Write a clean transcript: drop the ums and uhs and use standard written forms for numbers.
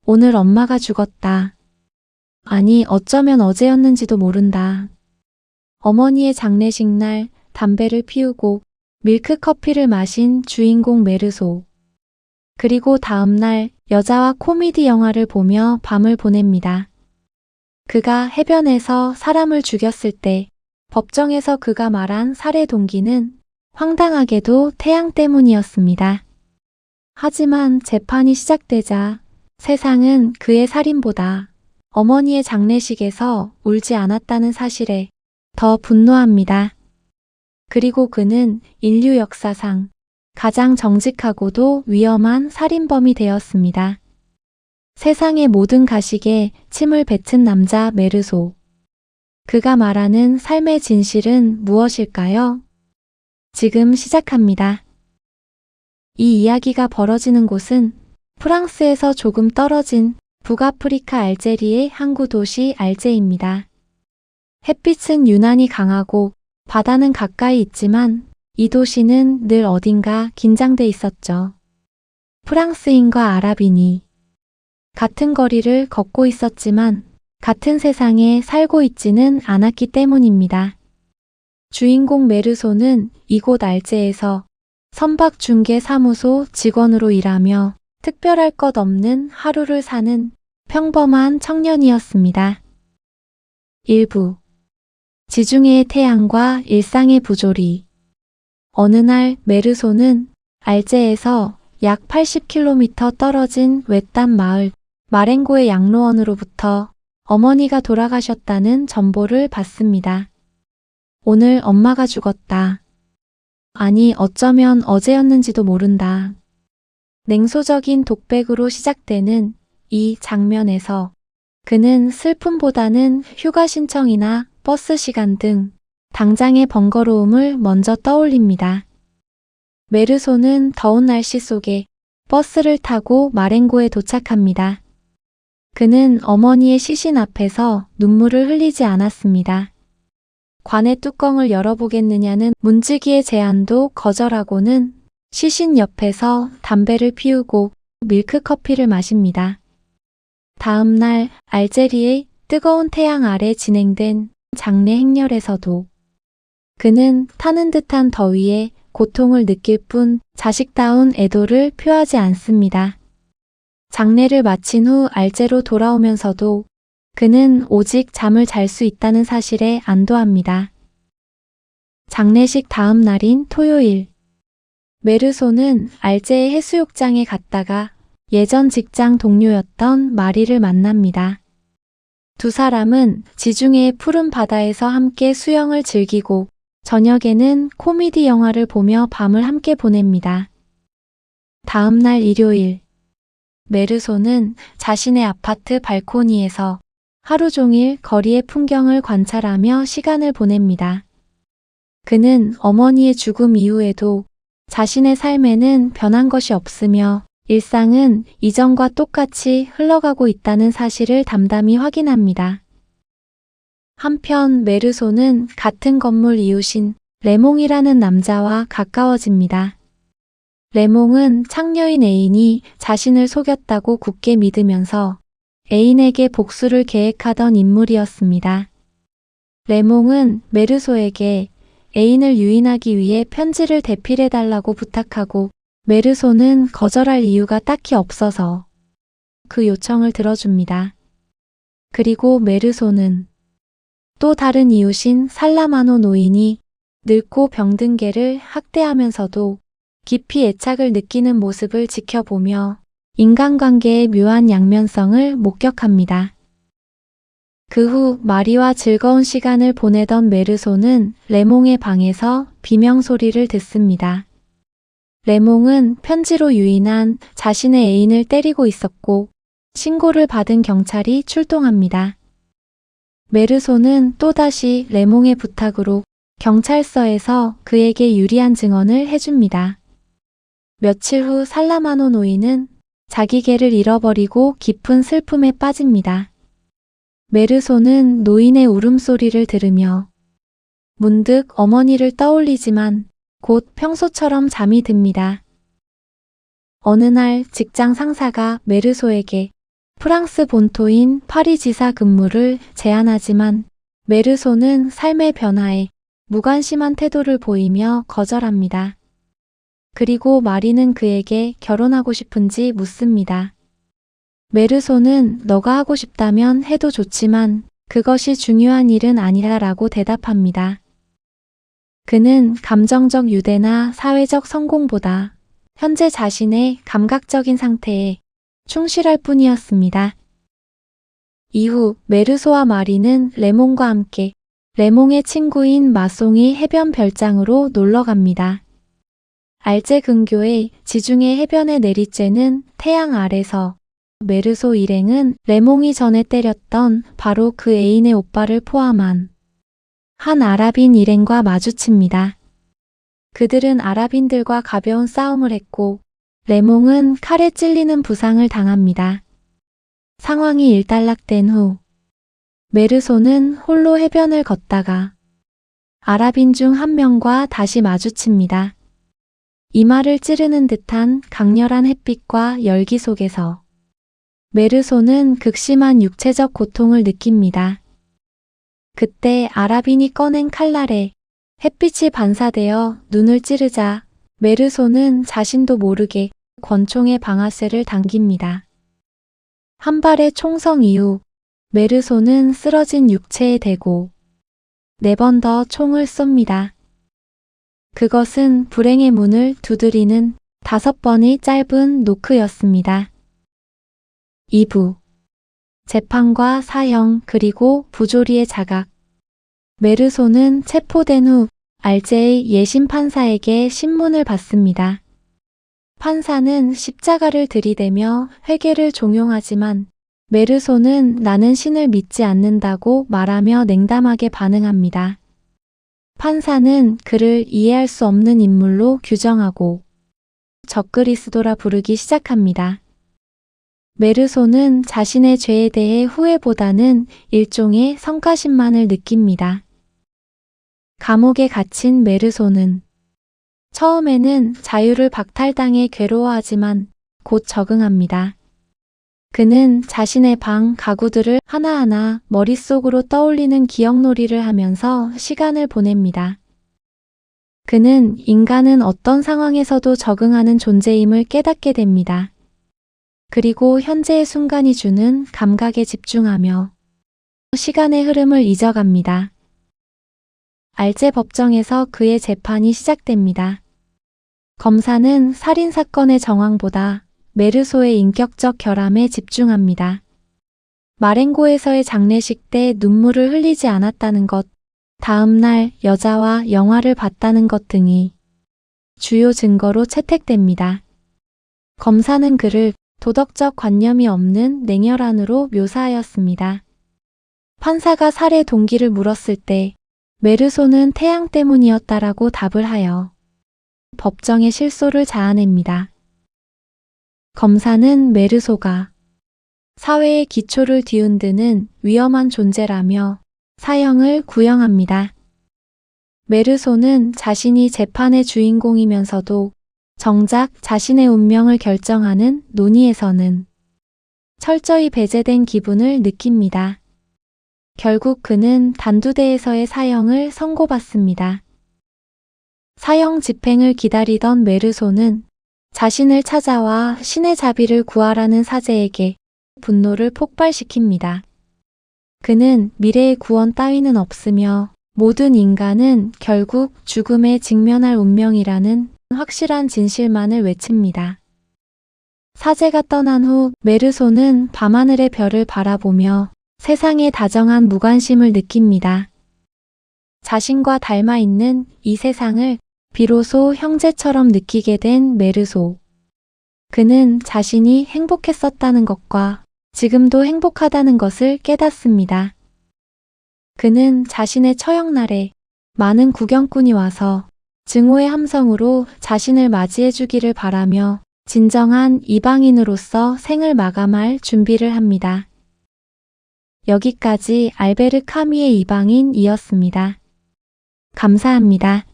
오늘 엄마가 죽었다. 아니, 어쩌면 어제였는지도 모른다. 어머니의 장례식 날 담배를 피우고 밀크커피를 마신 주인공 메르소. 그리고 다음 날 여자와 코미디 영화를 보며 밤을 보냅니다. 그가 해변에서 사람을 죽였을 때 법정에서 그가 말한 살해 동기는 황당하게도 태양 때문이었습니다. 하지만 재판이 시작되자 세상은 그의 살인보다 어머니의 장례식에서 울지 않았다는 사실에 더 분노합니다. 그리고 그는 인류 역사상 가장 정직하고도 위험한 살인범이 되었습니다. 세상의 모든 가식에 침을 뱉은 남자 메르소. 그가 말하는 삶의 진실은 무엇일까요? 지금 시작합니다. 이 이야기가 벌어지는 곳은 프랑스에서 조금 떨어진 북아프리카 알제리의 항구 도시 알제입니다. 햇빛은 유난히 강하고 바다는 가까이 있지만 이 도시는 늘 어딘가 긴장돼 있었죠. 프랑스인과 아랍인이 같은 거리를 걷고 있었지만 같은 세상에 살고 있지는 않았기 때문입니다. 주인공 메르소는 이곳 알제에서 선박중개사무소 직원으로 일하며 특별할 것 없는 하루를 사는 평범한 청년이었습니다. 일부 지중해의 태양과 일상의 부조리. 어느 날 메르소는 알제에서 약 80km 떨어진 외딴 마을 마렌고의 양로원으로부터 어머니가 돌아가셨다는 전보를 받습니다. 오늘 엄마가 죽었다. 아니, 어쩌면 어제였는지도 모른다. 냉소적인 독백으로 시작되는 이 장면에서 그는 슬픔보다는 휴가 신청이나 버스 시간 등 당장의 번거로움을 먼저 떠올립니다. 메르소는 더운 날씨 속에 버스를 타고 마렌고에 도착합니다. 그는 어머니의 시신 앞에서 눈물을 흘리지 않았습니다. 관의 뚜껑을 열어보겠느냐는 문지기의 제안도 거절하고는 시신 옆에서 담배를 피우고 밀크커피를 마십니다. 다음 날 알제리의 뜨거운 태양 아래 진행된 장례 행렬에서도 그는 타는 듯한 더위에 고통을 느낄 뿐 자식다운 애도를 표하지 않습니다. 장례를 마친 후 알제로 돌아오면서도 그는 오직 잠을 잘 수 있다는 사실에 안도합니다. 장례식 다음 날인 토요일, 메르소는 알제의 해수욕장에 갔다가 예전 직장 동료였던 마리를 만납니다. 두 사람은 지중해의 푸른 바다에서 함께 수영을 즐기고 저녁에는 코미디 영화를 보며 밤을 함께 보냅니다. 다음 날 일요일, 메르소는 자신의 아파트 발코니에서 하루 종일 거리의 풍경을 관찰하며 시간을 보냅니다. 그는 어머니의 죽음 이후에도 자신의 삶에는 변한 것이 없으며 일상은 이전과 똑같이 흘러가고 있다는 사실을 담담히 확인합니다. 한편 메르소는 같은 건물 이웃인 레몽이라는 남자와 가까워집니다. 레몽은 창녀인 애인이 자신을 속였다고 굳게 믿으면서 애인에게 복수를 계획하던 인물이었습니다. 레몽은 메르소에게 애인을 유인하기 위해 편지를 대필해달라고 부탁하고 메르소는 거절할 이유가 딱히 없어서 그 요청을 들어줍니다. 그리고 메르소는 또 다른 이웃인 살라마노 노인이 늙고 병든 개를 학대하면서도 깊이 애착을 느끼는 모습을 지켜보며 인간관계의 묘한 양면성을 목격합니다. 그 후 마리와 즐거운 시간을 보내던 메르소는 레몽의 방에서 비명소리를 듣습니다. 레몽은 편지로 유인한 자신의 애인을 때리고 있었고 신고를 받은 경찰이 출동합니다. 메르소는 또다시 레몽의 부탁으로 경찰서에서 그에게 유리한 증언을 해줍니다. 며칠 후 살라마노 노인은 자기 개를 잃어버리고 깊은 슬픔에 빠집니다. 메르소는 노인의 울음소리를 들으며 문득 어머니를 떠올리지만 곧 평소처럼 잠이 듭니다. 어느 날 직장 상사가 메르소에게 프랑스 본토인 파리 지사 근무를 제안하지만 메르소는 삶의 변화에 무관심한 태도를 보이며 거절합니다. 그리고 마리는 그에게 결혼하고 싶은지 묻습니다. 메르소는 너가 하고 싶다면 해도 좋지만 그것이 중요한 일은 아니라라고 대답합니다. 그는 감정적 유대나 사회적 성공보다 현재 자신의 감각적인 상태에 충실할 뿐이었습니다. 이후 메르소와 마리는 레몽과 함께 레몽의 친구인 마송이 해변 별장으로 놀러 갑니다. 알제 근교의 지중해 해변에 내리쬐는 태양 아래서 메르소 일행은 레몽이 전에 때렸던 바로 그 애인의 오빠를 포함한 한 아랍인 일행과 마주칩니다. 그들은 아랍인들과 가벼운 싸움을 했고 레몽은 칼에 찔리는 부상을 당합니다. 상황이 일단락된 후 메르소는 홀로 해변을 걷다가 아랍인 중 한 명과 다시 마주칩니다. 이마를 찌르는 듯한 강렬한 햇빛과 열기 속에서 메르소는 극심한 육체적 고통을 느낍니다. 그때 아랍인이 꺼낸 칼날에 햇빛이 반사되어 눈을 찌르자 메르소는 자신도 모르게 권총의 방아쇠를 당깁니다. 한 발의 총성 이후 메르소는 쓰러진 육체에 대고 4번 더 총을 쏩니다. 그것은 불행의 문을 두드리는 5번의 짧은 노크였습니다. 2부 재판과 사형 그리고 부조리의 자각. 메르소는 체포된 후 알제의 예심 판사에게 신문을 받습니다. 판사는 십자가를 들이대며 회개를 종용하지만 메르소는 나는 신을 믿지 않는다고 말하며 냉담하게 반응합니다. 판사는 그를 이해할 수 없는 인물로 규정하고 적그리스도라 부르기 시작합니다. 메르소는 자신의 죄에 대해 후회보다는 일종의 성가신만을 느낍니다. 감옥에 갇힌 메르소는 처음에는 자유를 박탈당해 괴로워하지만 곧 적응합니다. 그는 자신의 방 가구들을 하나하나 머릿속으로 떠올리는 기억놀이를 하면서 시간을 보냅니다. 그는 인간은 어떤 상황에서도 적응하는 존재임을 깨닫게 됩니다. 그리고 현재의 순간이 주는 감각에 집중하며 시간의 흐름을 잊어갑니다. 알제 법정에서 그의 재판이 시작됩니다. 검사는 살인사건의 정황보다 메르소의 인격적 결함에 집중합니다. 마렌고에서의 장례식 때 눈물을 흘리지 않았다는 것, 다음 날 여자와 영화를 봤다는 것 등이 주요 증거로 채택됩니다. 검사는 그를 도덕적 관념이 없는 냉혈한으로 묘사하였습니다. 판사가 살해 동기를 물었을 때 메르소는 태양 때문이었다라고 답을 하여 법정의 실소를 자아냅니다. 검사는 메르소가 사회의 기초를 뒤흔드는 위험한 존재라며 사형을 구형합니다. 메르소는 자신이 재판의 주인공이면서도 정작 자신의 운명을 결정하는 논의에서는 철저히 배제된 기분을 느낍니다. 결국 그는 단두대에서의 사형을 선고받습니다. 사형 집행을 기다리던 메르소는 자신을 찾아와 신의 자비를 구하라는 사제에게 분노를 폭발시킵니다. 그는 미래의 구원 따위는 없으며 모든 인간은 결국 죽음에 직면할 운명이라는 확실한 진실만을 외칩니다. 사제가 떠난 후 메르소는 밤하늘의 별을 바라보며 세상에 다정한 무관심을 느낍니다. 자신과 닮아 있는 이 세상을 비로소 형제처럼 느끼게 된 메르소. 그는 자신이 행복했었다는 것과 지금도 행복하다는 것을 깨닫습니다. 그는 자신의 처형날에 많은 구경꾼이 와서 증오의 함성으로 자신을 맞이해 주기를 바라며 진정한 이방인으로서 생을 마감할 준비를 합니다. 여기까지 알베르 카뮈의 이방인이었습니다. 감사합니다.